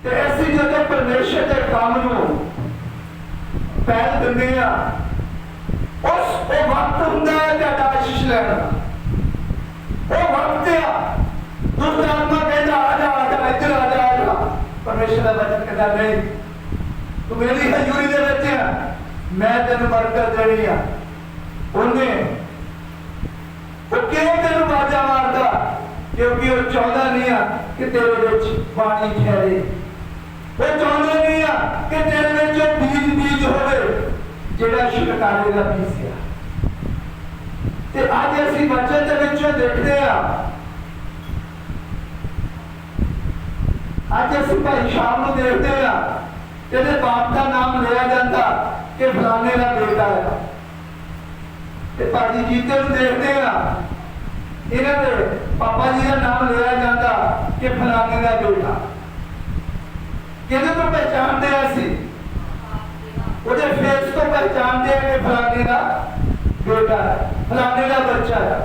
ते ऐसी जगह परमेश्वर के काम नूं पहल दिंदे आ उस वो वक्त हुंदा है तुहाडा आशीष लैण दा। वो वक्त आ दुष्ट आत्मा कहता आ जा इधर आ जा। परमेश्वर का वचन कहता नहीं तू मेरी हजूरी दे विच है मैं तेन बरकत देनी आ। उन्हें वो क्यों तेन बाजा मारता क्योंकि वो चाहता नहीं आ कि तेरे विच पानी ठहरे। वो चाहता नहीं आ कि तेरे विच बीज बीज होवे जिहड़ा छिड़कावे दा बीज आ। ते अज असीं वचन दे विचों देखदे आ अज असीं भाई शाम नूं देखदे आ तेरे बाप का नाम लिया जाता कि फलाने का बेटा है। ते भाजी जीते नूं देखदे आ इन्हां दे पापा जी का नाम लिया जाता कि फलाने का बेटा। किहदे तो पहचानते असीं उहदे फेस तो पहचानते हैं कि फलाने का बेटा है फलाने का बच्चा है।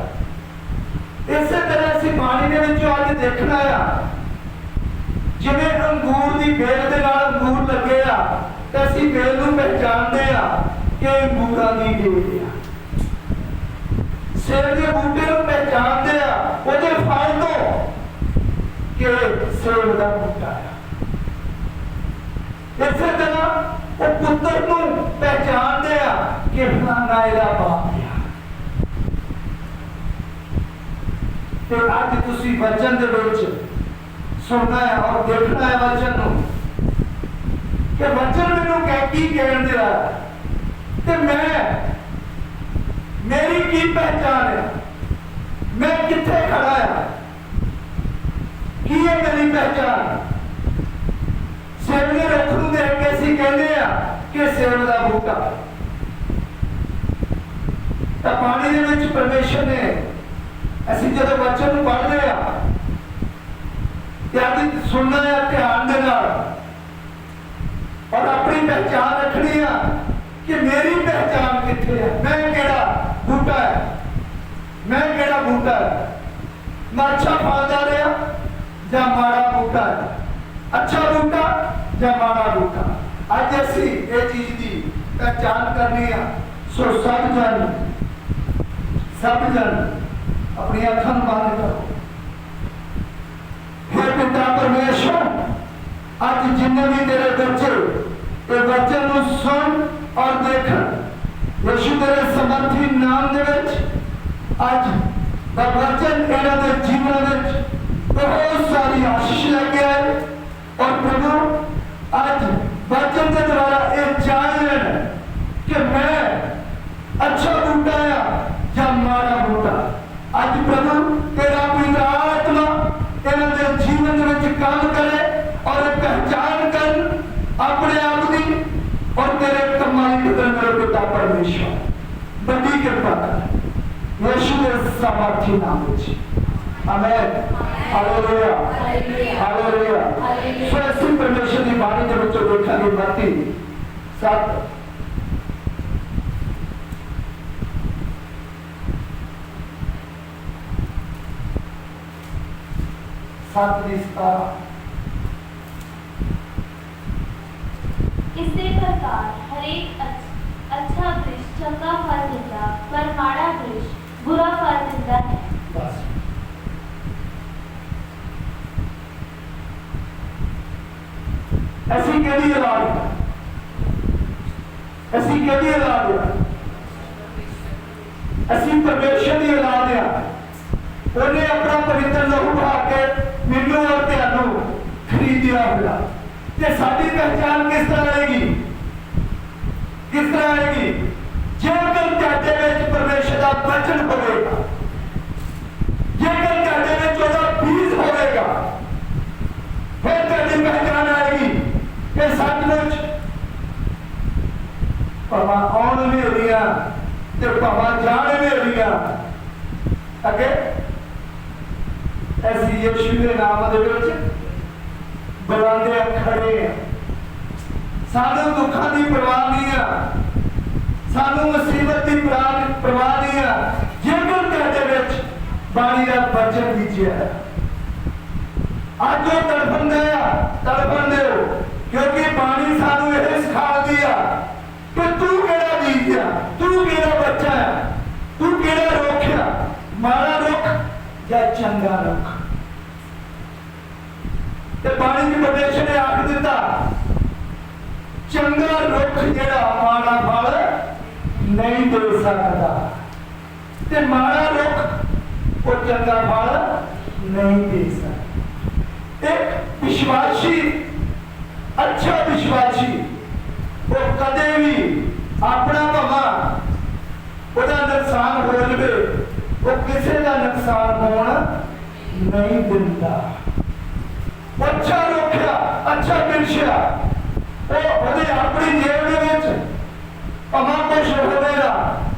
इस तरह असीं बाणी दे विचों अज देखना आ जिवें अंगूर की बेल दे नाल अंगूर लगे आ ते असीं बेल नूं पहचानते आ कि अंगूरां दी बेल आ। सेब के बूटे नूं पहचानते आ उहदे फल तो कि सेब का बूटा है। इस तरह वो पुत्र नूं पहचानते आ कि फलाना इहदा बाप है। ते अज तुसीं वचन दे विच सुनना है और देखना है वचन नूं कि वचन मैनूं की कहण दिया ते मैं मेरी की पहचान है मैं कित्थे खड़ा है की है मेरी पहचान। सेब के रुख नूं देख के असीं कहंदे आ कि सेब दा बूटा। तां पानी दे विच परमेश्वर ने असीं जदों वचन नूं पढ़दे आ सुनना है ध्यान दे नाल और अपनी पहचान रखनी है कि मेरी पहचान कित्थे है। मैं केड़ा बूटा है मैं केड़ा बूटा है मैं अच्छा फलदार है या माड़ा बूटा है अच्छा बूटा या माड़ा बूटा। अज असीं इह चीज की पहचान करनी है। सो सब जन अपनी अखां बंद करो। हे पिता परमेश्वर आज जिन्ने भी तेरे बच्चे ये वचन नूं सुन और देख यीशु तेरे समर्थी नाम दे विच आज दा वचन इन्हां दे जीवन विच बहुत सारी आशीष लेके आए और प्रभु आज वचन के द्वारा ये जान लेन कि मैं अच्छा बूटा या माड़ा बूटा। आज प्रभु तेरा पवित्र आत्मा इन्हां दे जीवन में काम करे और पहचान कर अपने आप की और तेरे कमाई के मेरे पिता परमेश्वर बड़ी कृपा कर यीशु के सामर्थी नाम में आमीन हालेलुया हालेलुया। सो ऐसी परमेश्वर की बाणी के विच देखांगे मत्ती 7 इसी प्रकार हरेक अच्छा वृक्ष चंगा फल देता पर माड़ा वृक्ष बुरा फल देता है। बस ऐसी केड़ी औलाद ऐसी केड़ी औलाद ऐसी परमेश्वर की औलाद है। उन्हें अपना पवित्र लहू बहा के मैनू और तुहानू खरीदिया हुआ। ते साडी पहचान किस तरह आएगी किस तरह आएगी जेकर तुहाडे विच परमेश्वर का वचन होवेगा जेकर तुहाडे विच ओहदा बीज होवेगा फिर तुहाडी पहचान आएगी कि सचमुच भावां आउण हनेरियां ते भावां जाण हनेरियां अगे ऐसी यीशु के नाम दे विच बुलांदे खड़े सानू दुखों की परवाह नहीं है सानू मुसीबत की परवाह नहीं है जेकर तुहाडे विच बाणी दा वचन बीजिया है। अज वो तड़फन दे क्योंकि बाणी सानू यह सिखाती है कि तू केड़ा बीज है, तू केड़ा बच्चा है, तू केड़ा रुख है, माड़ा रुख या चंगा रुख। ते बाणी के उपदेश ने आख दिता चंगा रुख जेड़ा माड़ा फल नहीं दे सकता, ते माड़ा रुख वो चंगा फल नहीं दे सकता। एक विश्वासी, अच्छा विश्वासी वो कदे भी अपना भावा उसका नुकसान हो जाए वो किसी का नुकसान होना नहीं दिता। अच्छा रोकया, अच्छा मिर्शा वो अपनी जेब के भावा कुछ होगा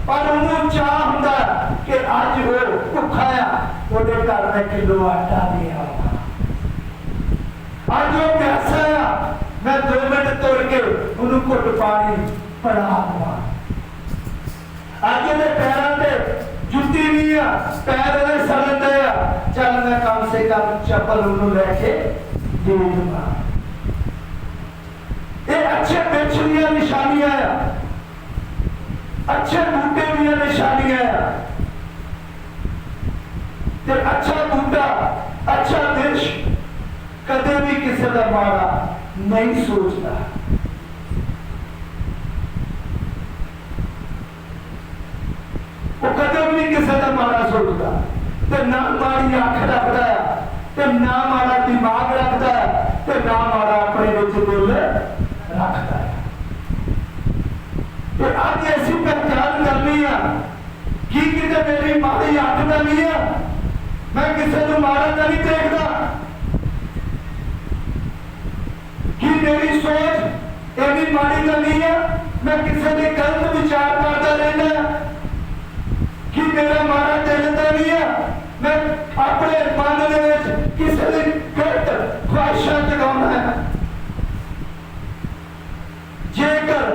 पर उन्होंने चाह होंगे कि अज वो भुखाया वो घर में किलो आटा दे आवा, अज वो प्यासा आ मैं 2 मिनट तुर के उन्होंने घुट पानी पड़ा दवा, अज वो पैरों से जुत्ती नहीं आ, पैर वो सड़न दे आ, चल मैं कम से कम चप्पल उन्होंने लैके दे दूंगा। ये अच्छे वृक्ष दी निशानियां आ, अच्छे बूटे दी निशानियां आ, ते अच्छा बूटा, अच्छा वृक्ष कदे भी किसी का माड़ा नहीं सोचता। वो कदे भी नहीं किसी का माड़ा सोचता, ते ना माड़ी अख रखता है, ते ना माड़ा दिमाग रखता है, ते ना माड़ा अपने विच दिल रखता है। ते आज ऐसी पहचान करनी है कि किते मेरी माड़ी अख का नहीं है, मैं किसी को माड़ा तो नहीं देखता, कि मेरी सोच एडी माड़ी तो नहीं है, मैं किसी के गलत विचार करता रहना, कि मेरा माड़ा दिल तो नहीं है, मैं अपने मन में किसी की गलत ख्वाहिशां जगाना है। जेकर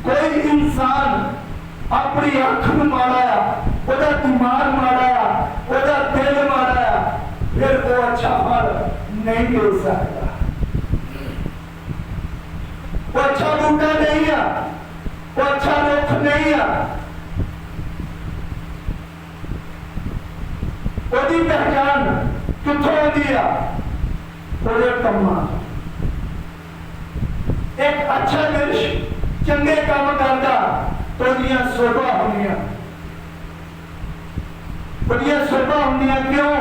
कोई इंसान अपनी अख में माड़ा, उसका दिमाग माड़ा, उसका दिल माड़ा, फिर वो अच्छा फल नहीं दे सकता, वो अच्छा बूटा नहीं है, वो अच्छा रुख नहीं है। उसकी पहचान कितों होती है? उसके कम्मा। एक अच्छा वृक्ष चंगे काम करता तो उसदियां शोभा होंदियां, उसदियां शोभा होंदियां क्यों?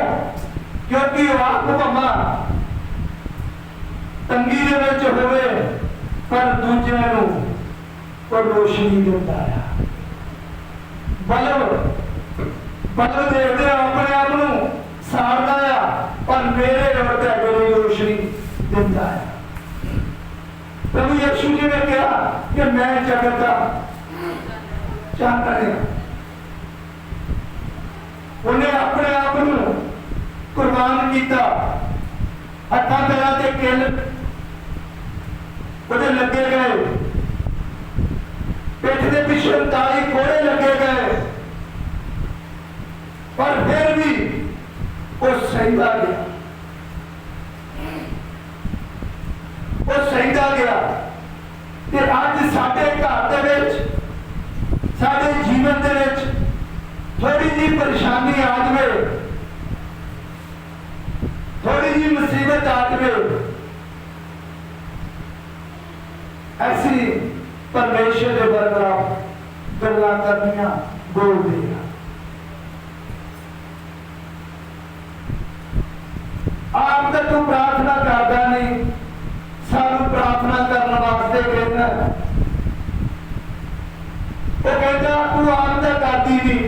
क्योंकि वो आप भावा तंगी दे विच होवे पर दूजे नूं वो रोशनी देता है। बल्ब देखते अपने आप को साड़ता है पर मेरे और तेरी रोशनी देता है। प्रभु यीशु जी ने कहा कि मैं जगत का चांदनी, उन्हें अपने आप को कुर्बान किया, हत्था पैरां ते किल उहदे लगे गए, पिठ के पिछे 39 कोड़े लगे गए, पर फिर भी वो सहता गया, वो सहता गया। ते अज साडे घर दे विच, साडे जीवन दे विच थोड़ी जी परेशानी आ जाए, थोड़ी जी मुसीबत आ जाए, ऐसी परमेश्वर के बरकरार गल्लां करनियां बोलदे हैं। आप तो तू प्रार्थना करता नहीं, सानू प्रार्थना करने वास्ते कहना, वो कहता तू आप तो करती नहीं,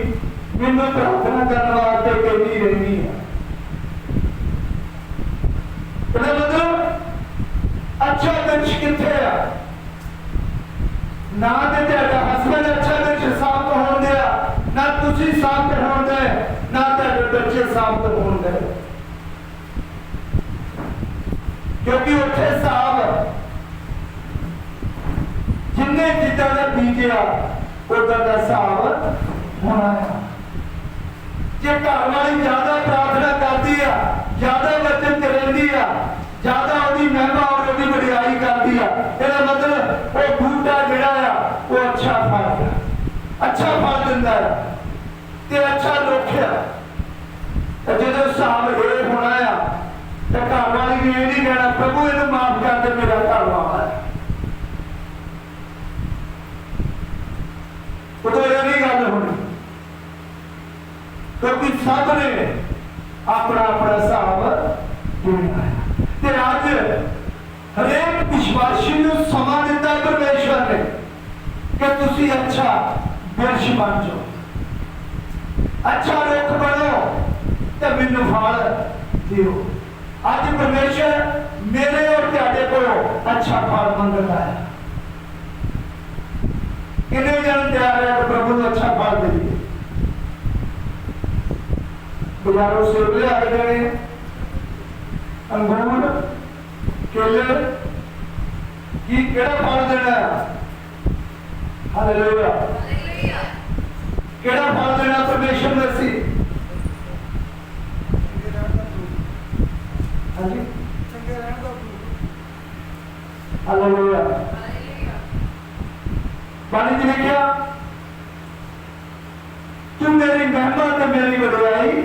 मैनू प्रार्थना करने वास्ते कहती रहनी है। मतलब अच्छा वृक्ष किथे आ? ना तो तेरा हसबैंड अच्छा वृक्ष साबित होने दिया, ना तुसी साबित होने दे, ना तेरे बच्चे साबित होने दे, क्योंकि उत्थे साहब जिन्हें जिदा का बीजा उदा का साहब होना है। जे घर वाली ज्यादा प्रार्थना करती है, ज्यादा वचन च रहिंदी है, ज्यादा उसकी महिमा और उसकी वडियाई करती है, ਤੁਸੀਂ ਇਹ ਨਹੀਂ ਕਹਿਣਾ ਪ੍ਰਭੂ ਇਹਨੂੰ ਮਾਫ ਕਰ ਦੇ ਮੇਰਾ ਘਰ ਵਾਲਾ ਹੈ। ਉਦੋਂ ਇਹ ਨਹੀਂ ਗੱਲ ਹੋਣੀ ਕਿਉਂਕਿ ਸਭ ਨੇ ਆਪਣਾ ਆਪਣਾ ਹਿਸਾਬ ਦੇਣਾ ਹੈ। ਤੇ ਅੱਜ ਹਰੇਕ ਵਿਸ਼ਵਾਸੀ ਨੂੰ ਸਮਾਂ ਦਿੱਤਾ ਪਰਮੇਸ਼ਵਰ ਨੇ ਕਿ ਤੁਸੀਂ ਅੱਛਾ ਬਿਰਛ ਬਣ ਜਾਓ, ਅੱਛਾ ਰੁੱਖ ਬਣੋ ਤੇ ਮੈਨੂੰ ਫਲ ਦਿਓ। ਅੱਜ ਪਰਮੇਸ਼ਵਰ ਮੇਰੇ ਔਰ ਤੁਹਾਡੇ ਕੋਲੋਂ ਅੱਛਾ ਫਲ ਮੰਗਦਾ ਹੈ। ਕਿੰਨੇ ਜਨ ਤਿਆਰ ਹੈ ਕਿ ਪ੍ਰਭੂ ਨੂੰ ਅੱਛਾ ਫਲ ਦੇਈਏ? ਬਾਜ਼ਾਰੋਂ ਸੇਬ ਲਿਆ ਕੇ ਦੇਣੇ, ਅੰਗੂਰ, ਕੇਲੇ, ਕੀ ਕਿਹੜਾ ਫਲ ਦੇਣਾ? ਹਾਲੇਲੂਇਆ। ਕਿਹੜਾ ਫਲ ਦੇਣਾ ਪਰਮੇਸ਼ਰ ਨੇ? ਅਸੀਂ ਹਾਂਜੀ ਹਾਲੇਲੂਇਆ। ਬਾਣੀ ਚ ਲਿਖਿਆ ਤੂੰ ਮੇਰੀ ਮਹਿਮਾ ਤੇ ਮੇਰੀ ਵਡਿਆਈ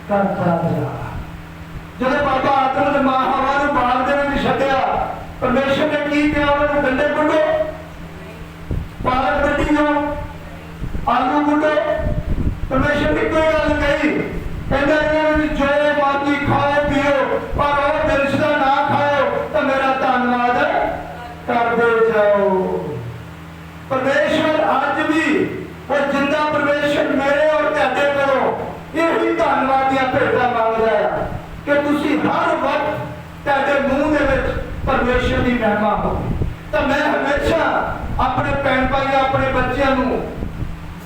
ਕਰਦਾ ਜਾ। ਜਦੋਂ ਬਾਬਾ ਆਦਮ ਤੇ ਮਾਂ ਹਵਾ ਨੂੰ ਬਾਗ ਦੇ ਵਿੱਚ ਛੱਡਿਆ, ਪਰਮੇਸ਼ਰ ਨੇ ਕੀ ਕਿਹਾ? ਉਹਨਾਂ ਨੂੰ ਡੰਡੇ ਗੁੱਡੋ, ਪਾਲਕ ਵੱਢੀ ਜਾਓ, ਆਲੂ ਗੁੱਡੋ। ਪਰਮੇਸ਼ਰ ਨੇ ਕੋਈ ਗੱਲ ਕਹੀ? ਕਹਿੰਦਾ ਇਹਨਾਂ ਵਿੱਚ ਜੋ ਮਰਜ਼ੀ ਖਾਓ ਪੀਓ, ਪਰ ਉਹ ਬਿਰਛ ਦਾ ਨਾ ਖਾਓ ਤਾਂ ਮੇਰਾ ਧੰਨਵਾਦ ਕਰਦੇ ਜਾਓ। ਪਰਮੇਸ਼ਰ ਅੱਜ ਵੀ ਉਹ ਜਿੰਦਾ ਪਰਮੇਸ਼ਰ ਮੇਰੇ ਔਰ ਤੁਹਾਡੇ ਕੋਲੋਂ ਇਹੀ ਧੰਨਵਾਦ ਦੀਆਂ ਭੇਟਾਂ ਮੰਗਦਾ ਹੈ ਕਿ ਤੁਸੀਂ ਹਰ ਵਕਤ ਤੁਹਾਡੇ ਮੂੰਹ ਦੇ ਵਿੱਚ ਪਰਮੇਸ਼ਰ ਦੀ ਮਹਿਮਾ ਹੋਵੇ। ਤਾਂ ਮੈਂ ਹਮੇਸ਼ਾ ਆਪਣੇ ਭੈਣ ਭਾਈ, ਆਪਣੇ ਬੱਚਿਆਂ ਨੂੰ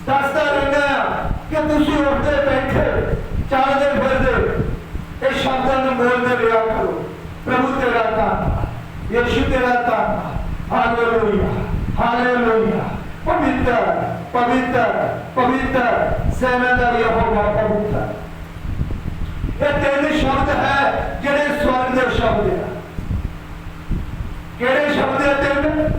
ਦੱਸਦਾ ਰਹਿੰਦਾ ਹਾਂ ਕਿ ਤੁਸੀਂ ਉੱਠਦੇ ਬੈਠੇ ਚੱਲਦੇ ਫਿਰਦੇ ਇਹ ਸ਼ਬਦਾਂ ਨੂੰ ਬੋਲਦੇ ਰਿਹਾ ਕਰੋ। ਪ੍ਰਭੂ ਤੇਰਾ ਧੰਨਵਾਦ, ਯਿਸੂ ਤੇਰਾ ਧੰਨਵਾਦ, ਹਾਲੇਲੂਇਆ ਹਾਲੇਲੂਇਆ। ਪਵਿੱਤਰ ਪਵਿੱਤਰ ਪਵਿੱਤਰ ਸੈਨਾ ਦਾ ਯਹੋਵਾ ਪਵਿੱਤਰ। ਇਹ ਤਿੰਨ ਸ਼ਬਦ ਹੈ ਜਿਹੜੇ ਸਵਰਗ ਦੇ ਸ਼ਬਦ ਹੈ। ਕਿਹੜੇ ਸ਼ਬਦ ਹੈ ਤਿੰਨ?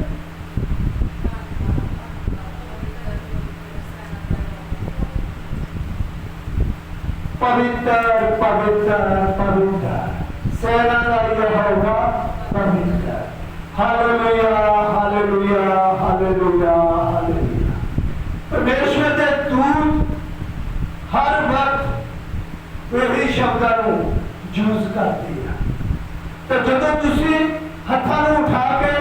ਪਵਿੱਤਰ ਪਵਿੱਤਰ ਪਵਿੱਤਰ ਸੈਨਾ ਦਾ ਯਹੋਵਾ ਪਵਿੱਤਰ। Hallelujah hallelujah hallelujah hallelujah. ਪਰਮੇਸ਼ਵਰ ਦੇ ਦੂਤ ਹਰ ਵਕਤ ਇਹੀ ਸ਼ਬਦਾਂ ਨੂੰ ਯੂਜ਼ ਕਰਦੇ ਆ। ਤਾਂ ਜਦੋਂ ਤੁਸੀਂ ਹੱਥਾਂ ਨੂੰ ਉਠਾ ਕੇ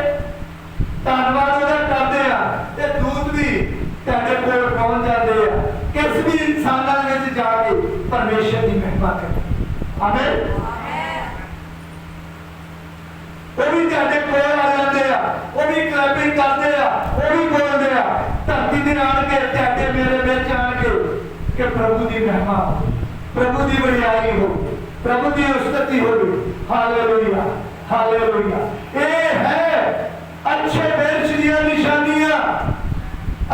ਧੰਨਵਾਦ ਉਹਦਾ ਕਰਦੇ ਆ ਤੇ ਦੂਤ ਵੀ ਤੁਹਾਡੇ ਕੋਲ ਪਹੁੰਚ ਜਾਂਦੇ ਆ। ਕਿਸ ਵੀ ਇਨਸਾਨਾਂ ਦੇ ਵਿੱਚ ਜਾ ਕੇ ਪਰਮੇਸ਼ਰ ਦੀ ਮਹਿਮਾ ਕਰਦੇ। ਆਮੇਨ। ਉਹ ਵੀ ਤੁਹਾਡੇ ਕੋਲ ਆ ਜਾਂਦੇ ਆ, ਉਹ ਵੀ ਕਲੈਪਿੰਗ ਕਰਦੇ ਆ, ਉਹ ਵੀ ਬੋਲਦੇ ਆ ਧਰਤੀ ਦੇ ਆਣ ਕੇ ਤੁਹਾਡੇ ਮੇਰੇ ਵਿੱਚ ਆਣ ਕੇ ਕਿ ਪ੍ਰਭੂ ਦੀ ਮਹਿਮਾ ਹੋਵੇ, ਪ੍ਰਭੂ ਦੀ ਵਡਿਆਈ ਹੋਵੇ, ਪ੍ਰਭੂ ਦੀ ਉਸਤਤੀ ਹੋਵੇ। Hallelujah hallelujah. ਇਹ ਹੈ ਅੱਛੇ ਬਿਰਛ ਦੀਆਂ ਨਿਸ਼ਾਨੀਆਂ,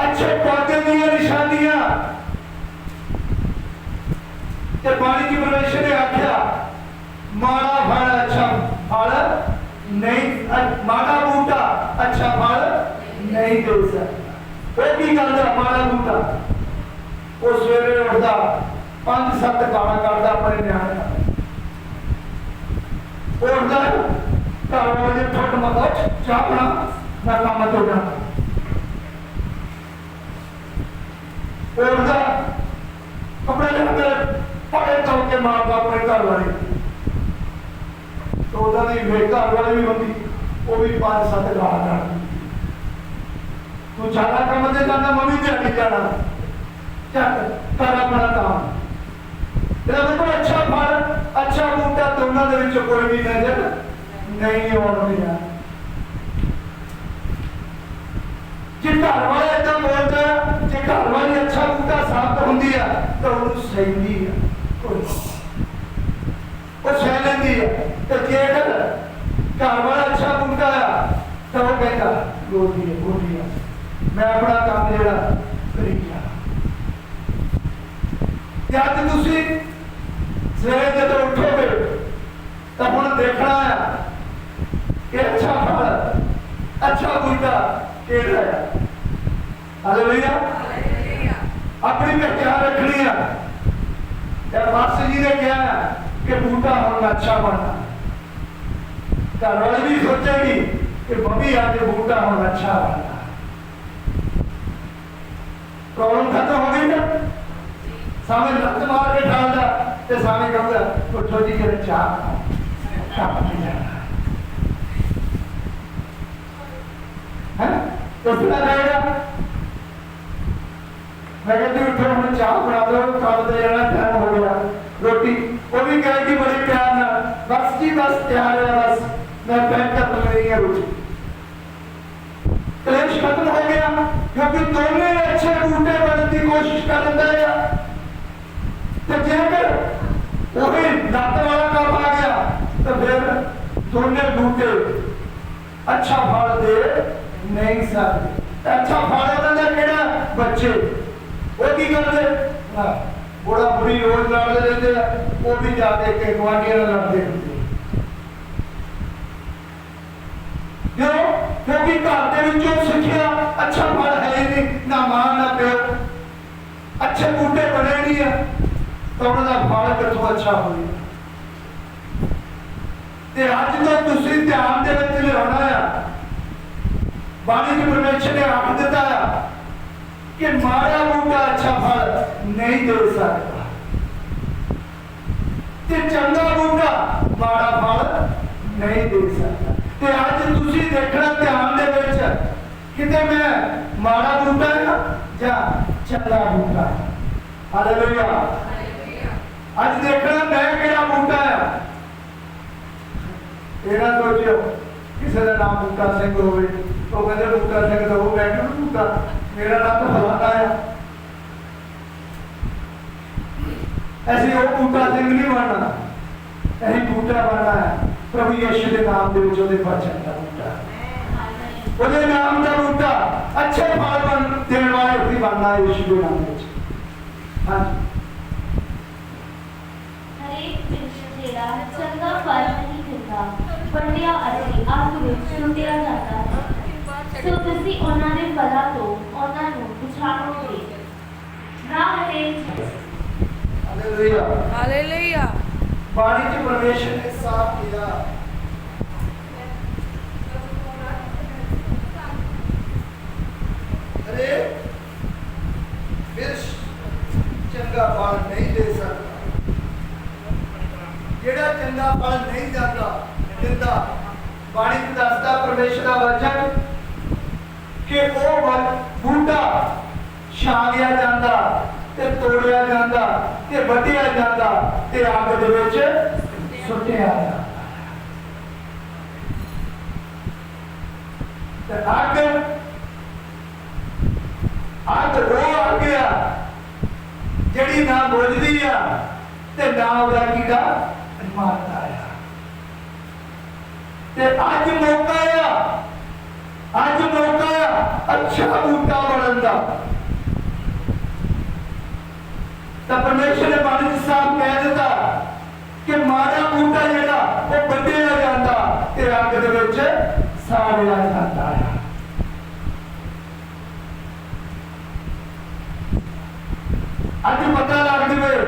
ਅੱਛੇ ਪੌਦੇ ਦੀਆਂ ਨਿਸ਼ਾਨੀਆਂ। ਤੇ ਬਾਣੀ ਦੀ ਪਰਮੇਸ਼ਰ ਨੇ ਆਖਿਆ ਮਾੜਾ ਫਲ ਅੱਛਾ ਫਲ ਨਹੀਂ, ਮਾੜਾ ਬੂਟਾ ਅੱਛਾ ਫਲ ਨਹੀਂ ਦੇ ਸਕਦਾ। ਉਹ ਕੀ ਕਰਦਾ? ਮਾੜਾ ਬੂਟਾ ਉਹ ਸਵੇਰੇ ਉੱਠਦਾ 5-7 ਗਾਲਾਂ ਕੱਢਦਾ ਆਪਣੇ ਨਿਆਣੇ ਨਾਲ, ਉੱਠਦਾ ਘਰ ਵਾਲੇ ਫੁੱਟ ਮਤਾ ਚਾਹ ਬਣਾ ਮੈਂ ਕੰਮ ਤੋਂ ਜਾਣਾ, ਉੱਠਦਾ ਕੱਪੜੇ ਲੈ ਕੇ ਪੜੇ ਚੌਕ ਕੇ ਮਾਰਦਾ ਆਪਣੇ ਘਰ ਵਾਲੇ। ਉਹਦਾ ਦੀ ਘਰ ਵਾਲੀ ਵੀ ਹੁੰਦੀ, ਉਹ ਵੀ 5-7 ਗਾਲਾਂ ਕੱਢਦੀ। ਤੂੰ ਜ਼ਿਆਦਾ ਕੰਮ ਤੇ ਜਾਂਦਾ, ਮੈਂ ਵੀ ਦਿਹਾੜੀ ਜਾਣਾ, ਚੱਕ ਕਰ ਆਪਣਾ ਕੰਮ। ਇਹਦਾ ਮਤਲਬ ਅੱਛਾ ਫਲ ਅੱਛਾ ਬੂਟਾ ਦੋਨਾਂ ਦੇ ਵਿੱਚ ਕੋਈ ਵੀ ਨਜ਼ਰ ਨਹੀਂ ਆਉਂਦਾ। ਜੇ ਘਰ ਵਾਲਾ ਏਦਾਂ ਬੋਲਦਾ, ਜੇ ਘਰ ਵਾਲੀ ਅੱਛਾ ਬੂਟਾ ਸਾਬਤ ਹੁੰਦੀ ਆ ਤਾਂ ਉਹਨੂੰ ਸਹਿੰਦੀ ਆ, ਉਹ ਸਹਿ ਲੈਂਦੀ ਆ। ਤੇ ਜੇਕਰ ਘਰ ਵਾਲਾ ਅੱਛਾ ਬੂਟਾ ਆ ਤਾਂ ਉਹ ਕਹਿੰਦਾ ਗੋਡੀ ਹੈ ਗੋਡੀ ਹੈ, ਮੈਂ ਆਪਣਾ ਕੰਮ ਜਿਹੜਾ ਕਰੀ ਜਾ। ਤੇ ਅੱਜ ਤੁਸੀਂ ਸਵੇਰੇ ਜਦੋਂ ਉੱਠੋਗੇ ਤਾਂ ਹੁਣ ਦੇਖਣਾ ਆ ਕਿ ਅੱਛਾ ਫਲ ਅੱਛਾ ਬੂਟਾ ਕਿਹੜਾ ਹੈ। ਹਾਲੇਲੂਇਆ। ਆਪਣੀ ਮੈਂ ਧਿਆਨ ਰੱਖਣੀ ਆ। ਤੇ ਮਾਸਟਰ ਜੀ ਨੇ ਕਿਹਾ ਕਿ ਬੂਟਾ ਹੁਣ ਅੱਛਾ ਬਣਨਾ। घर वाली भी सोचेगी कि मम्मी आज बूटा हम अच्छा बना। प्रॉब्लम खत्म हो गई ना। सामने लत मार के डाल दा ते सामने कहूँगा उठो जी के चाह चाह पी जाना है तो सुना जाएगा। मैं कहती उठो हम चाह बना दो काम तो जाना टाइम हो गया। रोटी वो भी कहेगी बड़े प्यार ना बस जी बस तैयार है बस मैं पैक कर दूंगी है रोटी। क्लेश खत्म हो गया क्योंकि दोनों अच्छे बूटे बनने की कोशिश कर रहे हैं। तो जेकर वही दांत वाला काम आ गया तो फिर दोनों बूटे अच्छा फल दे नहीं सकते। अच्छा फल होता केड़ा बच्चे वो की करते बुढ़ा बुढ़ी रोज लड़ते रहते वो भी जाते के गुआंढियों लड़ते रहते क्यों क्योंकि घर के विचों सीखिया अच्छा फल है ही नहीं ना मां ना प्यो अच्छे बूटे बने नहीं है तो उनका फल कितों अच्छा होगा। ते अज तो तुसी ध्यान दे विच लियाना है बाणी च परमेश्वर ने आख दिता है कि माड़ा बूटा अच्छा फल नहीं दे सकता ते चंगा बूटा माड़ा फल नहीं दे सकता। ते आज तुसी देखना ध्यान दे विच किते मैं माड़ा बूटा है या चंगा बूटा है। हालेलुया। आज देखना मैं केड़ा बूटा है। ये ना सोचियो किसी का नाम बूटा सिंह होवे तो कहते बूटा सिंह तो वो बैठ बूटा मेरा नाम तो फलाना है। ऐसे वो बूटा सिंह नहीं बनना ऐसी बूटा बनना है प्रभु यीशु के नाम दे विच ओदे वचन दा बूटा ओदे नाम दा बूटा अच्छे फल बन देने वाले भी बनना है यीशु के नाम विच। हां हरेक वृक्ष जेड़ा चंगा फल नहीं दिंदा वंडिया ਅਤੇ ਅੱਗ ਵਿੱਚ ਸੁੱਟਿਆ ਜਾਂਦਾ ਹੈ। ਸੋ ਤੁਸੀਂ ਉਹਨਾਂ ਦੇ ਫਲਾਂ ਤੋਂ ਉਹਨਾਂ ਨੂੰ ਪਛਾਣੋਗੇ। ਨਾ ਹਰੇਕ हालेलुया हालेलुया। बाणी च परमेश्वर ने साफ किया अरे वृक्ष चंगा फल नहीं दे सकता जेड़ा चंगा फल नहीं जाता दिंदा। बाणी च दसदा परमेश्वर का वचन कि वो बूटा छांगिया जाता ते तोड़िया जाता ते वढिया जाता ते अग दे विच सुट्टिया जाता। ते अग अग वो आ गया जिहड़ी ना बुझदी आ ते ना ओहदा कीड़ा मारदा आ। ते अज मौका आ अच्छा बूटा बनन दा। तो परमेश्वर ने बाणी च साफ कह दिता कि माड़ा बूटा जेड़ा वो वढिया जाता ते अग दे विच साड़िया जाता है। अज पता लग जाए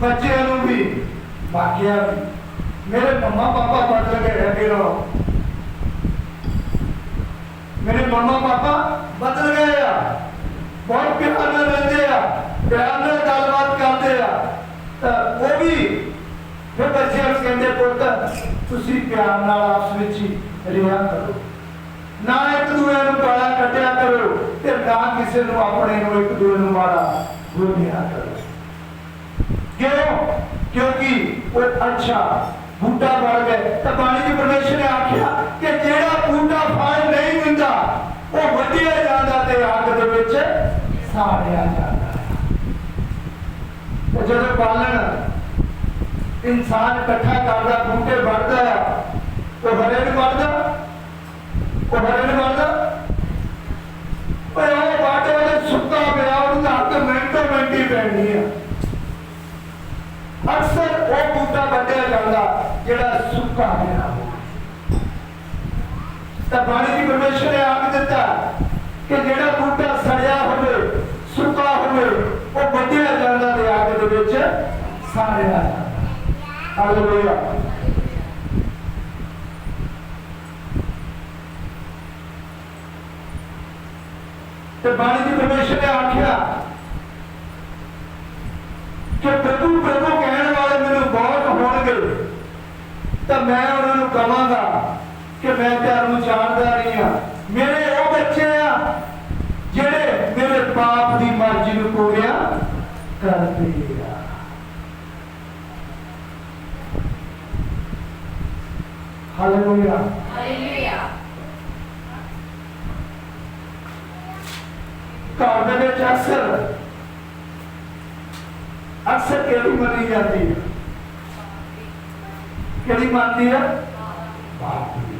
बच्चों नूं भी बाकिया भी मेरे मम्मा पापा बदल गए अगे लो मेरे मम्मा पापा बदल गए आ बहुत प्यार में रहते आ प्यार में गलबात करते आ तो वो भी फिर बच्चे कहते पुत्र तुसी प्यार नाल आपस विच ही रिहा करो ना एक दूसरे नूं गाला कटिया करो ते ना किसी नूं अपने नूं एक दूसरे नूं माड़ा बोलिया करो। क्यों क्योंकि वो अच्छा बूटा बन गए। तो बाणी च परमेश्वर ने आख्या कि जेड़ा बूटा फल नहीं दिंदा वो वढिया जांदा ते अग दे विच साड़िया जाता है। तो जब बालन इंसान इकट्ठा करता बूटे बढ़ता है तो हरे नहीं बढ़ता वो हरे नहीं बढ़ता पर वो बाटे वाले सुक्का पिया उनका हक मिनटों मिनट ही पैनी है। अक्सर वो बूटा बढ़िया जाता जेड़ा सुक्का पिया हो। तो बाणी जी परमेश्वर ने आख दिता कि जेड़ा बूटा सड़िया होवे सुक्का होवे वो बढ़िया जाता ते अग दे विच साड़िया जाता। हालेलुया। ਤੇ ਬਾਣੀ ਦੀ ਪਰਮੇਸ਼ਰ ਨੇ ਆਖਿਆ ਕਿ ਪ੍ਰਭੂ ਪ੍ਰਭੂ ਕਹਿਣ ਵਾਲੇ ਮੈਨੂੰ ਬਹੁਤ ਹੋਣਗੇ ਤਾਂ ਮੈਂ ਉਹਨਾਂ ਨੂੰ ਕਹਾਂਗਾ ਕਿ ਮੈਂ ਤੁਹਾਨੂੰ ਜਾਣਦਾ ਨਹੀਂ ਹਾਂ। ਮੇਰੇ ਉਹ ਬੱਚੇ ਆ ਜਿਹੜੇ ਮੇਰੇ ਬਾਪ ਦੀ ਮਰਜ਼ੀ ਨੂੰ ਪੂਰੀਆਂ ਕਰਦੇ ਆ। Hallelujah hallelujah. ਘਰ ਦੇ ਵਿੱਚ ਅਕਸਰ ਕਿਹੜੀ ਮੰਨੀ ਜਾਂਦੀ ਹੈ? ਕਿਹੜੀ ਮੰਨਦੀ ਹੈ? ਬਾਪ ਦੀ।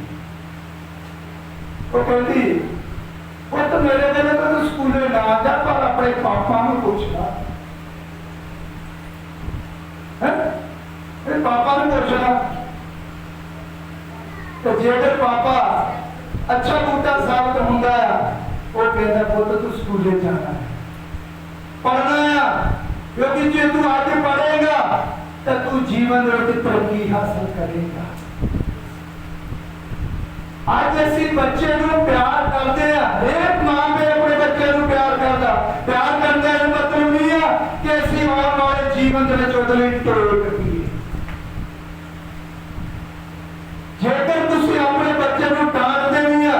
ਉਹ ਕਹਿੰਦੀ ਉਹ ਤਾਂ ਮੇਰੇ ਵੇਲੇ ਤਾਂ ਤੂੰ ਸਕੂਲੇ ਨਾ ਜਾ ਪਰ ਆਪਣੇ ਪਾਪਾ ਨੂੰ ਪੁੱਛ ਲਾ। ਇਹ ਪਾਪਾ ਨੂੰ ਪੁੱਛ ਲਾ ਤੇ ਜੇਕਰ ਪਾਪਾ ਅੱਛਾ ਬੂਟਾ ਸਾਬਤ ਹੁੰਦਾ ਆ ਉਹ ਕਹਿੰਦਾ ਪੁੱਤ ਤੂੰ ਸਕੂਲੇ ਜਾਣਾ ਹੈ, ਪੜ੍ਹਨਾ ਆ, ਕਿਉਂਕਿ ਜੇ ਤੂੰ ਆगे पढ़ेगा तो तू जीवन में तरक्की हासिल करेगा। आज ऐसी बच्चे को प्यार करते हैं, एक मां पे अपने बच्चे को प्यार करता, प्यार करने का मतलब नहीं है कि ऐसी और वाले जीवन के चौधरी टोल करती है। जेकर तुसी अपने बच्चे को डांटते नहीं है,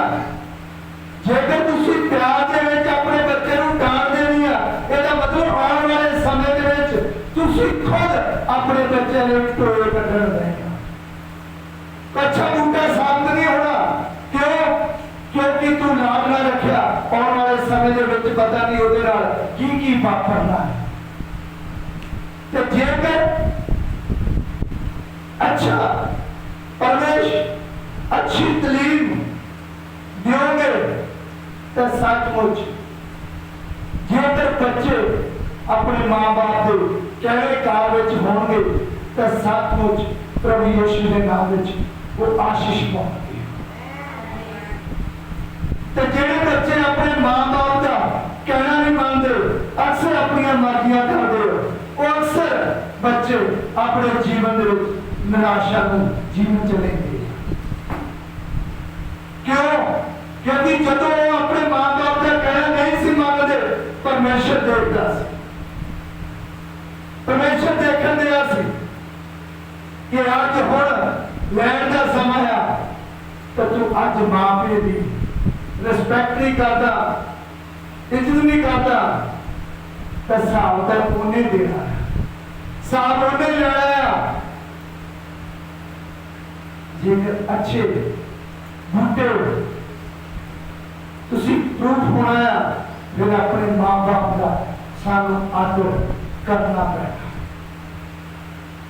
जेकर तुसी प्यार के विच अपने बच्चे को डांटते नहीं है, ਇਹਦਾ मतलब आने वाले समय ਦੇ ਵਿੱਚ ਤੁਸੀਂ खुद अपने बच्चे ने टोल ਕੱਢਣ ਰਹੇਗਾ। अच्छा बूटा साबित नहीं होना। क्यों? क्योंकि तू लाभ ना रखिया आने वाले समय के विच पता नहीं ਉਹਦੇ ਨਾਲ ਕੀ ਵਾਪਰਨਾ है। ਤੇ ਜੇਕਰ अच्छा परवेश अच्छी तालीम दोगे तो सचमुच जेकर बच्चे अपने माँ बाप के कहने काल होंगे तो सचमुच प्रभु यीशु के नाम वो आशीष पाएंगे। तो जेडे बच्चे अपने माँ बाप का कहना नहीं मानते, अक्सर अपनी मर्जियां करते, वो अक्सर बच्चे अपने जीवन में निराशा जीवन चलेंगे। क्यों? क्योंकि जब वो अपने माँ बाप का कहना नहीं सी मानते परमेश्वर देखता सी, परमेश्वर देखने दिया सी कि अज हुण लैण का समय आ तो तू अज मां प्यो की रिस्पैक्ट नहीं करता, इज्जत नहीं करता तो हिसाब तो उन्हें देना है, हिसाब उन्हें लेना है। जेकर अच्छे बूटे तुसी प्रूफ होना है फिर अपने माँ बाप का सानू आदर करना पड़ेगा,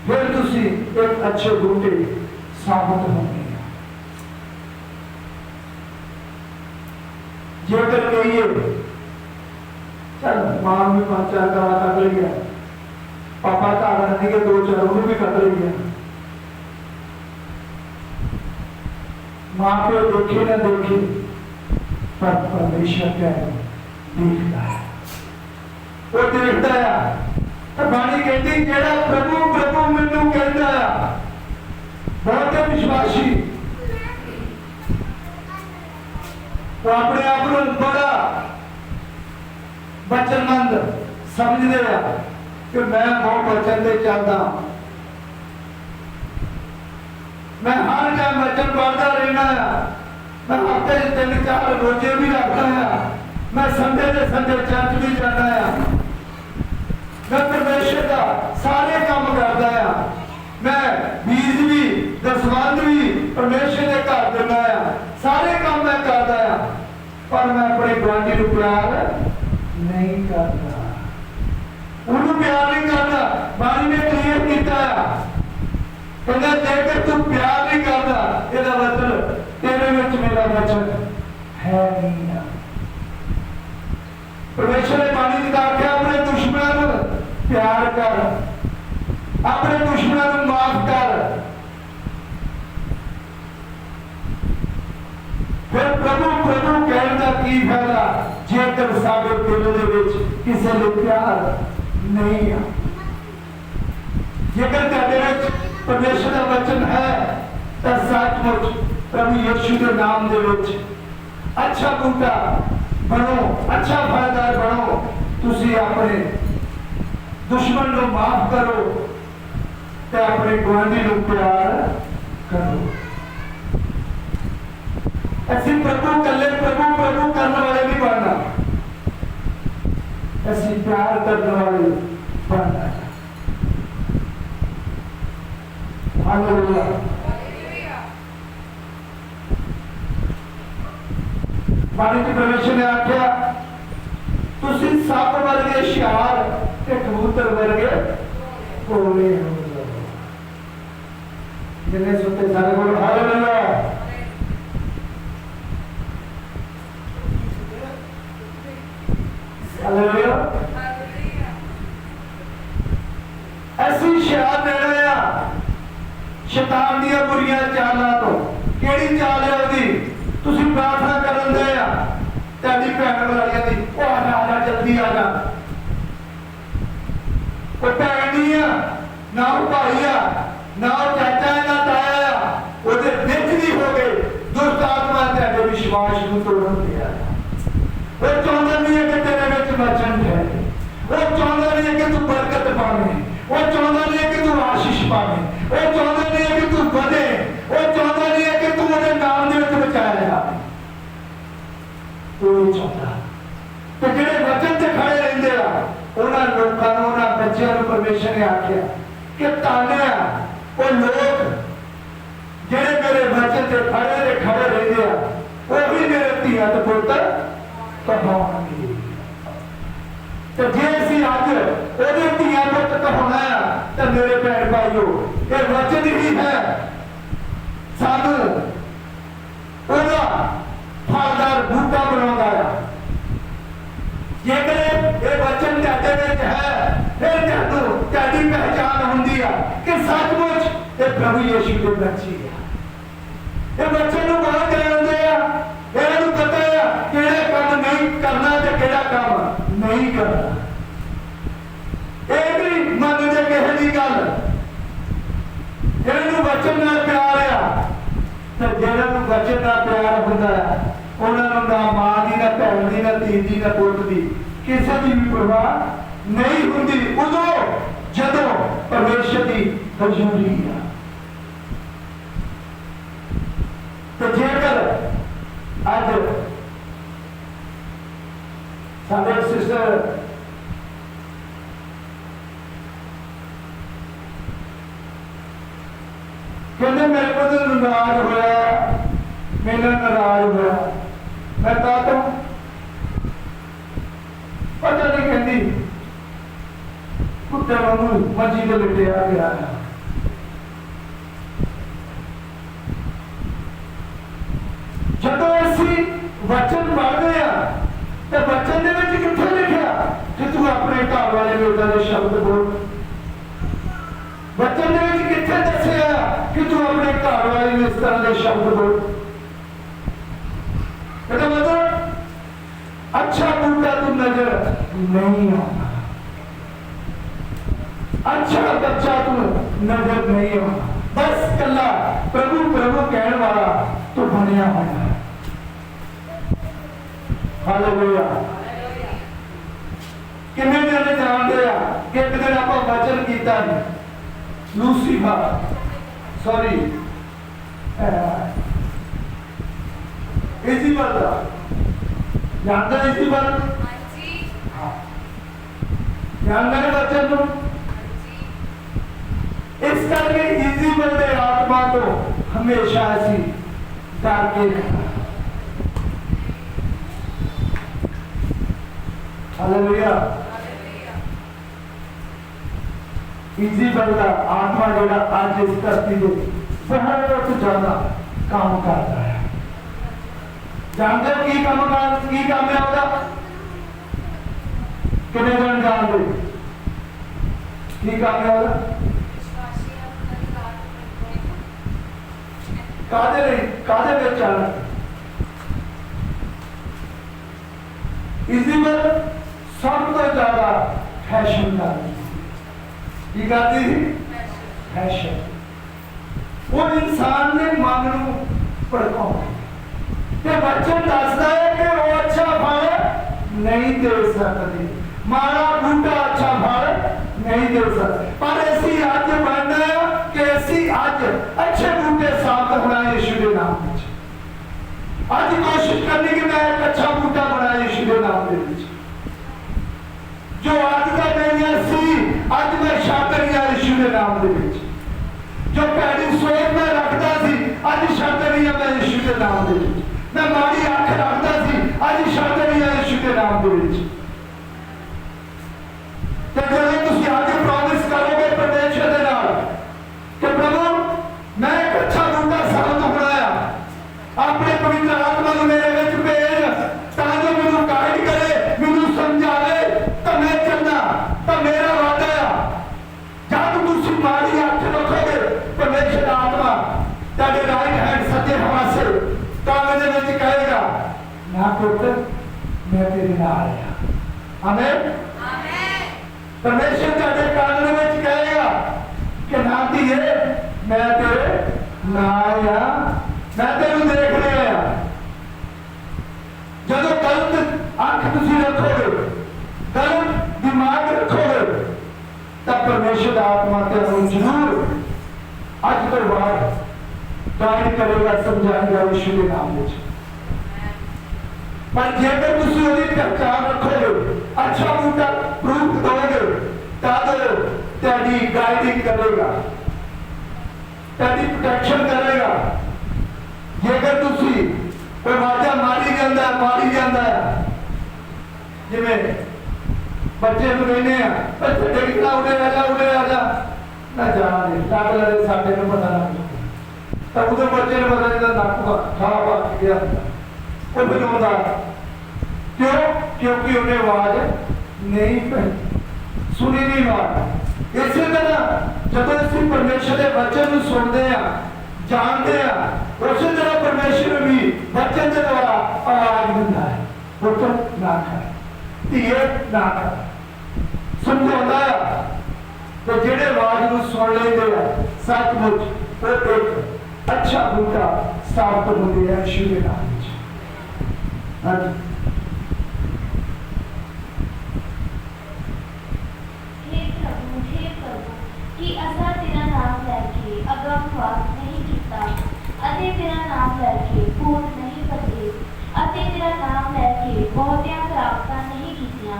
फिर तुसी एक अच्छे बूटे साबित होंगे। जेकर कहिए चल मां भी 5-4 गाला कट लिया, पापा घर रहने के 2-4 भी कट लिया, मां प्यो देखे ना देखे पर परमेश्वर क्या देखता है, वो देखता है। तो बाणी कहती जेड़ा प्रभु प्रभु मैनू कहता है बहुत विश्वासी वो अपने आप को बड़ा वचनमंद समझते हैं कि मैं बहुत वचन से चलता, मैं हर टाइम वचन पढ़ता रहना है, मैं हफ्ते 3-4 रोजे भी रखता है, मैं संडे से संडे चर्च भी जाता है, मैं परमेश्वर का सारे काम करता है, मैं बीज भी दसवंध भी परमेश्वर के घर देना है, सारे काम मैं करता है, पर मैं अपने गुआंढी को प्यार नहीं करता, उन्होंने प्यार नहीं करता। बाणी ने क्लियर किया कहना जेकर तू प्यार नहीं करता ਇਹਦਾ मतलब तेरे ਵਿੱਚ मेरा वचन है नहीं। परमेश्वर ने बाणी ने आख्या अपने दुश्मनों को प्यार कर, अपने दुश्मनों को माफ कर, फिर प्रभु प्रभु कहने का की फायदा जेकर साडे दिल दे विच किसी ने प्यार नहीं है। जेकर तेरे विच परमेश्वर का वचन है तो सचमुच प्रभु यीशु के नाम दे विच अच्छा बूटा बनो, अच्छा फलदार बनो। तुसी अपने दुश्मन को माफ करो ते अपने गुआंढी को प्यार करो। ऐसी प्रभु कल्ले प्रभु प्रभु करने वाले नहीं बनना, ऐसी प्यार करने वाले बनना है। हालेलुया। बाणी के परमेश्वर ने आख्या तुसी सप वर्गे हुशियार ते कबूतर वर्गे भोले हो। जिन्हें सुनते सारे बोलो हालेलुया। हालेलुया। ऐसी हुशियार रहने आ शैतान दी बुरियां चालां तो। केड़ी चाल है ओदी? तुसी प्रार्थना करन दे आ तेरी भैन बुलाइया दी ओ आ जल्दी आ जा। ओ भैन नहीं आ, ना ओ भाई आ, ना ओ चाचा है, ना ताया आ। ओदे विच भी हो गए दुष्ट आत्मा तेरे विश्वास नूं तोड़न दिया। वो चाहता नहीं है कि तेरे विच वचन है, वो चाहता नहीं है कि तू बरकत पावे, वो चाहता नहीं है कि तू आशीष पावे, वो चाहता नहीं है कि तू बढ़े, वो चाहता नहीं है कि तू उहदे नाम दे विच बचाया जाए। तू नहीं चाहता। तो जिहड़े वचन ते खड़े रहिंदे आ उन्हां लोकां नूं उन्हां बच्चिआं नूं परमेश्वर ने आख्या कि धन्य आ वो लोग जिहड़े मेरे वचन ते खड़े रहिंदे आ, ओही मेरे धीआं ते पुत्तर कहाउणगे। तो जे असीं अज ओहदे धीआं पुत्त कहाउणा आ तो मेरे भैण भाईओ ये वचन ही है सानू ओहदा फलदार बूटा बनाउंदा आ। जेकर ये वचन तुहाडे विच है फिर तुहानूं तुहाडी पहचान हुंदी आ कि सचमुच ये प्रभु यीशु दे बच्चे आ। ये वचन नूं बहुत जाणदे आ, इन्हां नूं पता है किहड़ा काम नहीं करना ते किहड़ा काम नहीं करना। ये भी मनदे किसे दी गल। जिन्हां नूं वचन नाल प्यार आ ते जिन्हां नूं वचन नाल प्यार हुंदा है उन्हां नूं ना मां दी, ना भैन दी, ना धी दी, ना पुੱਤ दी किसी की भी परवाह नहीं हुंदी उदों जदों परमेश्वर की हजूरी आ। तो जेकर अज साडे सिस्टर कहते मेरे को तो नाराज होया, मेरा नाराज होया, मैं तो पता नहीं कहती कुत्ते वांगू मंजी ते लिटिया गया। जदों असीं वचन पढ़दे आ ते वचन दे विच कित्थे लिखिआ कि तू अपने घर वाले नूं इदां दे शब्द बोल। वचन दे विच कित्थे दस्सिआ कि तू अपने घर वाले नूं इस तरह दे शब्द बोल। कहता मतलब अच्छा बूटा तू नजर नहीं आना, अच्छा बच्चा तू नजर नहीं आना, बस कला प्रभु प्रभु कहने वाला तू बनिया होना। हालेलुया। किन्ने जने जानते आ कि एक दिन आप वचन कीता लूसीफर सॉरी इज़िबल दा जानते इज़िबल? हाँ जानते हैं बच्चों को। इस करके इज़िबल दे आत्मा को हमेशा ऐसी डर के रखना। हालेलुया। इज़िबल का आत्मा जोड़ा आज इस धरती को बहुत ज्यादा काम करता है। जानते हो की काम है होगा? कितने जन जानते की काम है होगा? कादे में चलना इज़िबल सब तो ज्यादा फैशन करती थी। फैशन वो इंसान ने मन को भड़काउंदी ते वचन दसदा है कि वो अच्छा फल नहीं दे सकते, माड़ा बूटा अच्छा फल नहीं दे सकते। पर ऐसी अज बनना है कि ऐसी अज अच्छे बूटे साबित होना यीशु के नाम में। अज कोशिश करनी कि मैं एक अच्छा बूटा बना यीशु के नाम में। जो अज का मेरिया सी अज मैं छातरिया यीशु के नाम में। जो पैड़ी सोच में रखता सी अज छातरिया मैं यीशु के नाम में। मैं माड़ी अख रखता सी अज छातरिया यीशु के नाम में। तो जो तुम आज प्रॉमिस करोगे परमेश्वर के नाम कि प्रभु मैं एक अच्छा बूटा साबित होना, अपने पवित्र आत्मा को मेरे विच भेज ताकि मैनू गाइड करे, मैनू समझावे, तो मैं चलना। तो मेरा वादा है जब तुम माड़ी अख रखोगे परमेश्वर आत्मा तेरे राइट हैंड सज्जे पासे तो मेरे विच कहेगा ना पुत्र मैं तेरे नाल हां। आमीन। परमेश्वर तेरे कान में कहेगा कि ना धीए मैं तेरे नाल हां, मैं तेनू देख रहा। जब गलत अख तुम रखोगे, गलत दिमाग रखोगे, तब परमेश्वर आत्मा तेनू जरूर अज तो बाद गाइड करेगा, समझाएगा यीशु के नाम में। पर जेकर तुम उसकी पहचान रखोगे, अच्छा बूटा प्रूफ दोगे, तब तेरी गाइडिंग करेगा, तेरी प्रोटेक्शन करेगा। जेकर तुसी कोई वाजा मारी जाता है जिमें बच्चे को कहने बच्चे देखना उड़े आ जा ना जाना नहीं लग लगे साढ़े को पता लग तब उधर बच्चे ने पता नहीं नक खा पा गया वो बजा क्यों? क्योंकि उन्हें आवाज नहीं पहनी, सुनी नहीं आवाज। इसी तरह जब असं परमेश्वर के वचन को सुनते हैं, जानते हैं, उसी तरह परमेश्वर भी वचन के द्वारा आवाज दिता है, पुत्र ना कर, धीए ना कर, समझाता है। तो जेडे आवाज को सुन लेते हैं सचमुच वो एक अच्छा बूटा साबित होते हैं यीशु के नाम में। कि असा तेरा नाम लैके अगमवाद नहीं किया, अते तेरा नाम लैके भूत नहीं कटे, अते तेरा नाम लैके बहुतियां खराबतां नहीं कीतियां।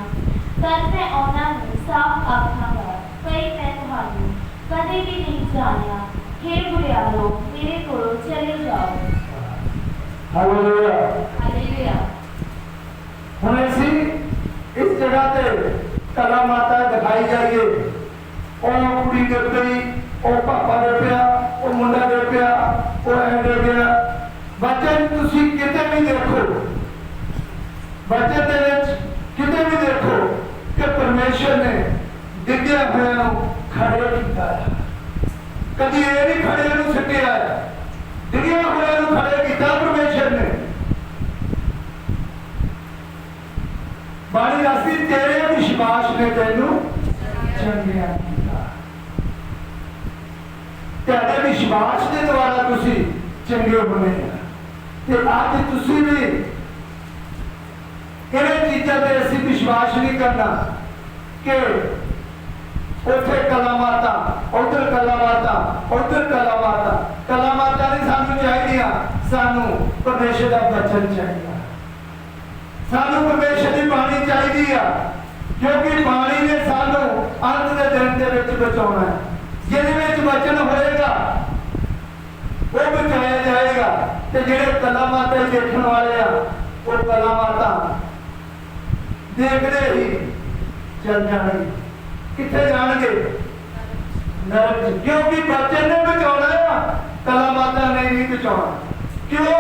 पर मैं उन्हां नूं साफ आखांगा, कई मैं तुहानूं कदे भी नहीं जानिया। हे बुढ़ियालो मेरे कोलों चले जाओ। Hallelujah hallelujah. हुण असीं इस जगह ते कला माता दिखाई जाइए। कुड़ी डर गई, पापा डर पिया, मुंडा डर पिया, डर गया। बचन तुसी किते भी देखो, बचन दे विच किते भी देखो कि परमेश्वर ने डिग्गिया होया खड़े किया। कभी ये नहीं खड़े सटिया, डिग्गिया होया खड़े किया परमेश्वर ने। बाणी दसदी तेरे विश्वास ने तेनू चंगिया तेरे विश्वास के द्वारा तुसी चंगे बने। अज तुसी भी इन्हें चीजों पर असी विश्वास नहीं करना कि उथे कला माता, उधर कला माता, उधर कला माता। कला माता नहीं सानू चाहिए, सानू परमेश्वर का वचन चाहिए, सानू परमेश्वर की बाणी चाहिए, क्योंकि बाणी ने सानू अंत के दिन के बचाना है। जिहदे वचन होएगा वो बचाया जाएगा। तो जेडे कला माता देखने वाले आ वो कला माता देखते ही चल जाएंगे। कितने जाएंगे? नरक। क्योंकि बच्चे ने बचाना है, कला माता ने नहीं बचाना। क्यों?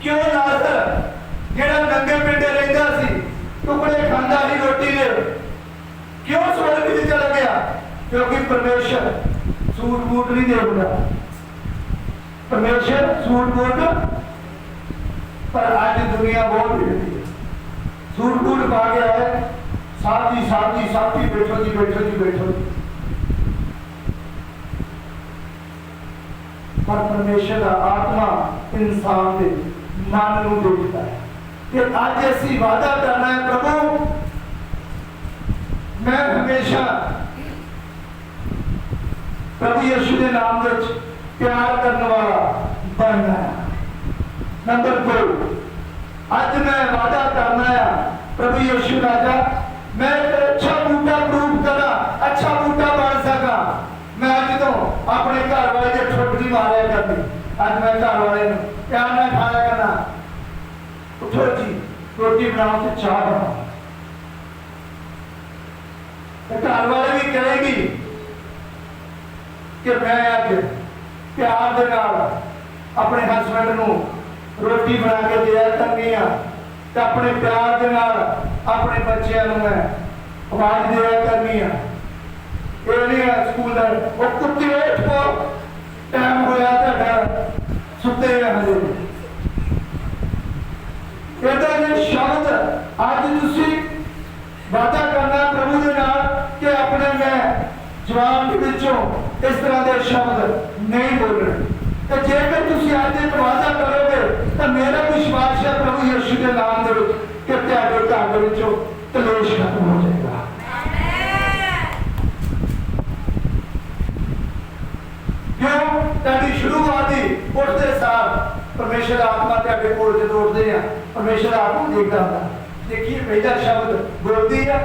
क्यों? लाजर जेड़ा नंगे पिंडे रहिंदा सी, टुकड़े खांदा ही रोटी दे, क्यों स्वर्ग में चला गया? क्योंकि परमेश्वर सूट बूट नहीं देखता। परमेश्वर सूट बूट पर आज दुनिया बहुत देखती है। सूट बूट पा गया है, साथी साथी साथी बैठो जी बैठो जी बैठो जी। पर परमेश्वर का आत्मा इंसान के मन को देखता है। कि अज असी वादा करना है, प्रभु मैं हमेशा प्रभु यीशु के नाम में प्यार करने वाला बनना है। नंबर 2, अज मैं वादा करना है प्रभु यीशु राजा, मैं एक अच्छा बूटा प्रूव करा, अच्छा बूटा बन सका। मैं अज तो अपने घर वाले से ठुट नहीं मारिया करनी, अज मैं घर वाले प्यार ना खाया करना। उठो जी, रोटी बनाओ तो चाह बनाओ। घर वाले भी कहेगी कि मैं अज प्यार दे नाल अपने हसबैंड नूं रोटी बना के दिया करनी आ, ते अपने प्यार दे नाल अपने बच्चों नूं मैं आवाज दिया करनी आ। ये नहीं है स्कूल वो कुत्ते उठो टाइम होया तुहाडा सुते हजे कहता है शब्द अज तुसी वादा करना प्रभु के नाल कि अपने मैं जवान के विचों इस तरह के शब्द नहीं बोलने। तो जेकर तुसी आज एक वादा करोगे तो मेरा विश्वास है प्रभु यीशु के नाम दे विच कि तुहाडे घर दे विचों कलेश खत्म हो जाएगा। क्यों? ताकि शुरुआत ही उठते सार परमेश्वर आत्मा तुहाडे कोल जदों उठदे आ, परमेश्वर आत्मा देखदा हुंदा। देखिए पहला शब्द बोलती है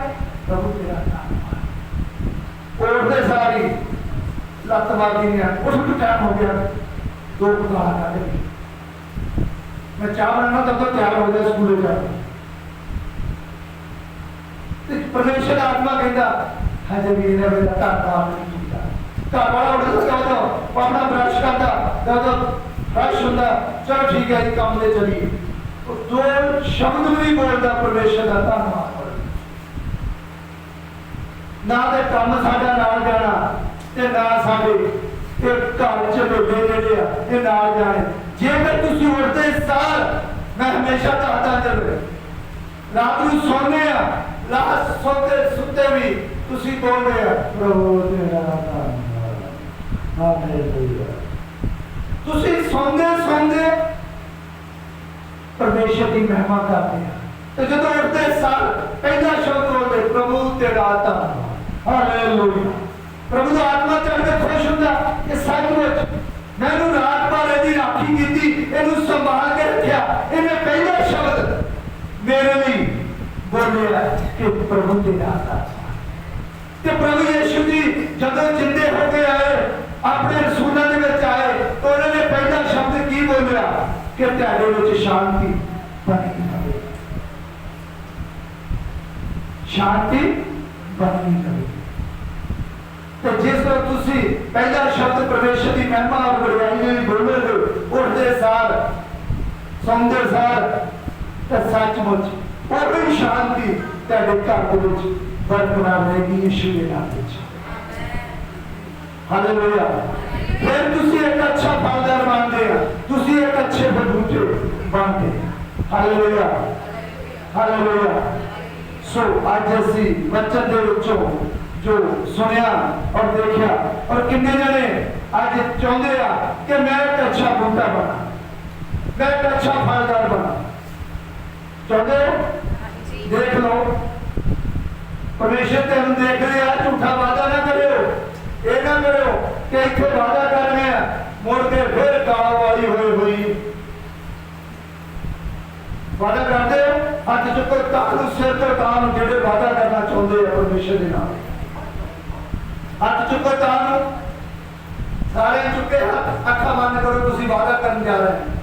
प्रभु तेरा नाम, उठते सारी लत मारती है। उठ टाइम हो गया, 2 गाल आ गई, मैं चाह बनाना तब तक तैयार हो गया स्कूल जाने। परमेश्वर आत्मा कहता हजे भी इन्हें मेरा धन्यवाद नहीं किया। घर वाला उठता अपना ब्रश करता फ्रेश होता, चलो ठीक है काम से चलिए, दो शब्द भी बोलता परमेश्वर का धन्यवाद। ना तो काम साडा नाल जाना ते ना साडे घर च लोगे जेडे आ नाल जाने। जेकर तुसी उठते सार मैं हमेशा कहता जब रात को सोने लास्ट सोते सुते भी तुसी बोलते प्रभु तेरा धन्यवाद, हालेलुया। तुसी सोंदे सोंदे परमेश्वर की महिमा करते हैं। तो जब उठते सार पहला शब्द बोलते प्रभु तेरा धन्यवाद, हालेलुया। प्रभु की आत्मा चढ़ के खुश होता कि सचमुच मैंने रात भर यदि राखी की, इन्हें संभाल के रखा। इन्हें पहला शब्द मेरे लिए बोलिया कि प्रभु तेरा धन्यवाद। कि प्रभु यीशु जी जब जिंदे होके आए अपने रसूलों के विच आए तो उन्होंने पहला शब्द की बोलिया कि तुहाडे विच शांति बनी रहे, शांति बनी रहे। तो जिस वक्त तुसी पहला शब्द परमेश्वर की महिमा और बड़ाई बोलोगे उठते सार सौंदे सार तो सचमुच और शांति तुहाडे घर दे विच बरकरार रहेगी यीशु के नाम विच, हालेलुया। फिर तुसी एक अच्छा फलदार बनते हैं, तुसी एक अच्छे बगीचे बनते हैं, हालेलुया हालेलुया। सो आज असी बचन दे विचों जो सुनिया और देखा और कितने जने आज चाहते आ कि मैं एक अच्छा बूटा बना, मैं एक अच्छा फलदार बना। चाहते देख लो परमेश्वर तेन देख रहे हैं, झूठा वादा ना करो, ये ना करो कि इतने वादा कर रहे हैं मुड़ के फिर काला वाली हुई वादा करते हो। हाथ चुको ताकू सिर तो काम जेडे वादा करना चाहते हैं परमेश्वर के नाम, हाथ चुको ताकू सारे चुके हाथ अखा बंद करो, तुसी वादा करने जा रहे हैं।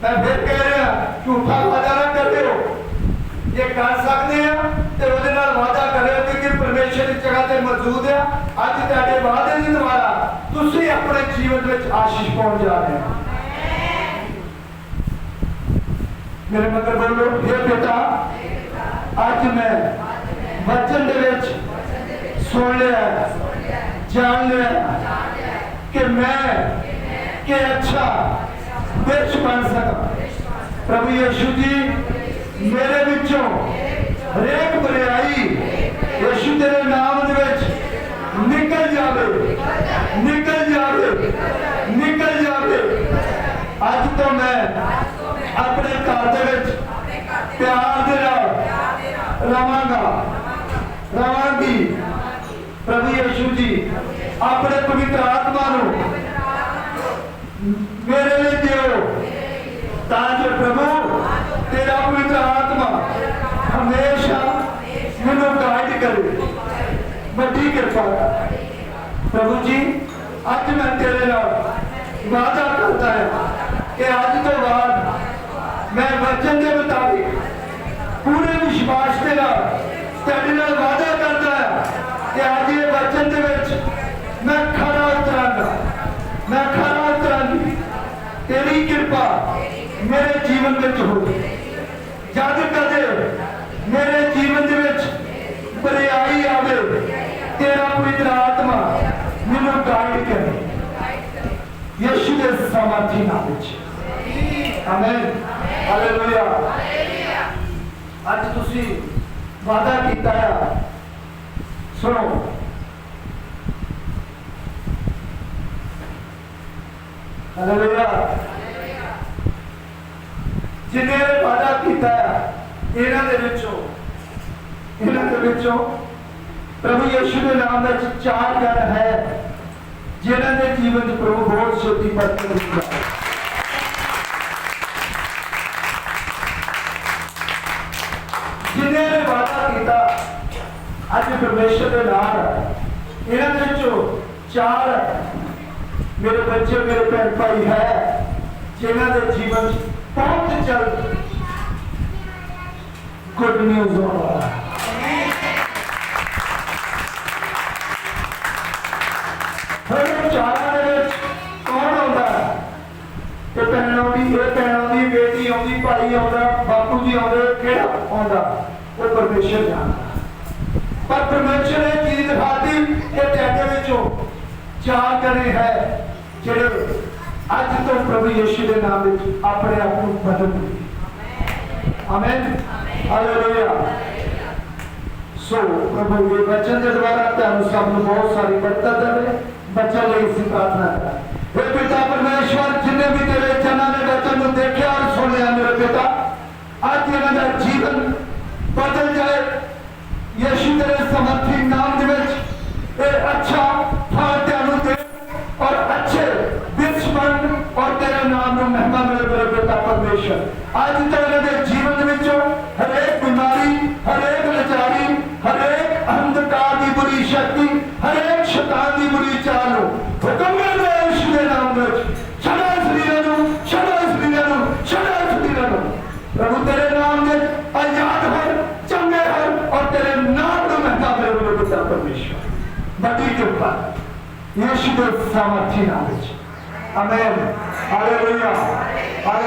मैं फिर कह रहा झूठा वादा ना करते हो, ये कर सकते हैं तो वो वादा करो क्योंकि परमेश्वर इस जगह से मौजूद है। अज तुहाडे वादे के द्वारा तुसी अपने जीवन में आशीष पाउण जा रहे हैं। मेरे मतलब बोलो हे पिता, आज मैं वचन दे विच सुन लिया जान लिया कि मैं के अच्छा वृक्ष बन सका। प्रभु यीशु जी मेरे विचों हरेक बुराई यीशु तेरे नाम दे विच निकल जावे, निकल जावे, निकल जावे। आज तो मैं अपने घर दे विच प्यार दे नाल रवांगा रवांगी। प्रभु यीशु जी अपने पवित्र आत्मा नूं मेरे लिए दियो ताकि प्रभु तेरा पवित्र आत्मा हमेशा मैनू गाइड करे। बड़ी कृपा प्रभु जी अज मैं तेरे नाल वादा करता है कि अज तो बाद मैं वचन के मुताबिक पूरे विश्वास के नाल तेरे नाल वादा करता है कि आज ये वचन के विच मैं खरा उतरांगा मैं खरा उतरांगी। तेरी कृपा मेरे जीवन में हो जद कदे मेरे जीवन के विच बुराई आवे तेरा पवित्र आत्मा मैनू गाइड करे यीशु के सामर्थी नाम विच आमीन हालेलुया। आज तुसी वादा कीता है सुनो हालेलुया जिन्हें वादा कीता है इन्हां दे विचों प्रभु यीशु के नाम में 4 जन है जिन्हां दे जीवन च प्रभु बहुत छोटी बरकत दिता है। जिन्हें वादा किया अज परमेश्वर के नाम इन्हां दे 4 मेरे बच्चे मेरे भैन भाई है जिन्हां दे जीवन बहुत जल्द गुड न्यूज होने वाला है। कौन आता है भैन आती बेटी आती भाई आता बापू जी आते केड़ा आता वो परमेश्वर जानता। पर परमेश्वर ने चीज दिखाती कि तेरे विचों 4 जने है जेड़े अज तो प्रभु यीशु के नाम में अपने आप को बदल दिए। आमीन हालेलुया। सो प्रभु ये वचन के द्वारा तुहानू सब नूं बहुत सारी बरकत देवे। बच्चों लिए इसी प्रार्थना करें हे पिता परमेश्वर जिन्हें भी तेरे जनां ने वचन को देखा और सुनिया मेरे पिता आज इन्हां दा जीवन बदल जाए यीशु तेरे समर्थी नाम दे विच अच्छा फल तुहानू दे और अच्छे दुश्मन और तेरे नाम नूं महिमा मिले मेरे पिता परमेश्वर। आज तो इन्हां दे जीवन विचों हरेक बीमारी हरेक लाचारी हरेक अंधकार की बुरी शक्ति हरेक शैतान की बुरी चाल हुक्म मिलता है यीशु के नाम में छड़ा शरीरों प्रभु तेरे नाम में आजाद हो चंगे हो और तेरे नाम में महता मेरे पिता परमेश्वर बड़ी कृपा यीशु के सामर्थी नाम में आमीन हालेलुया।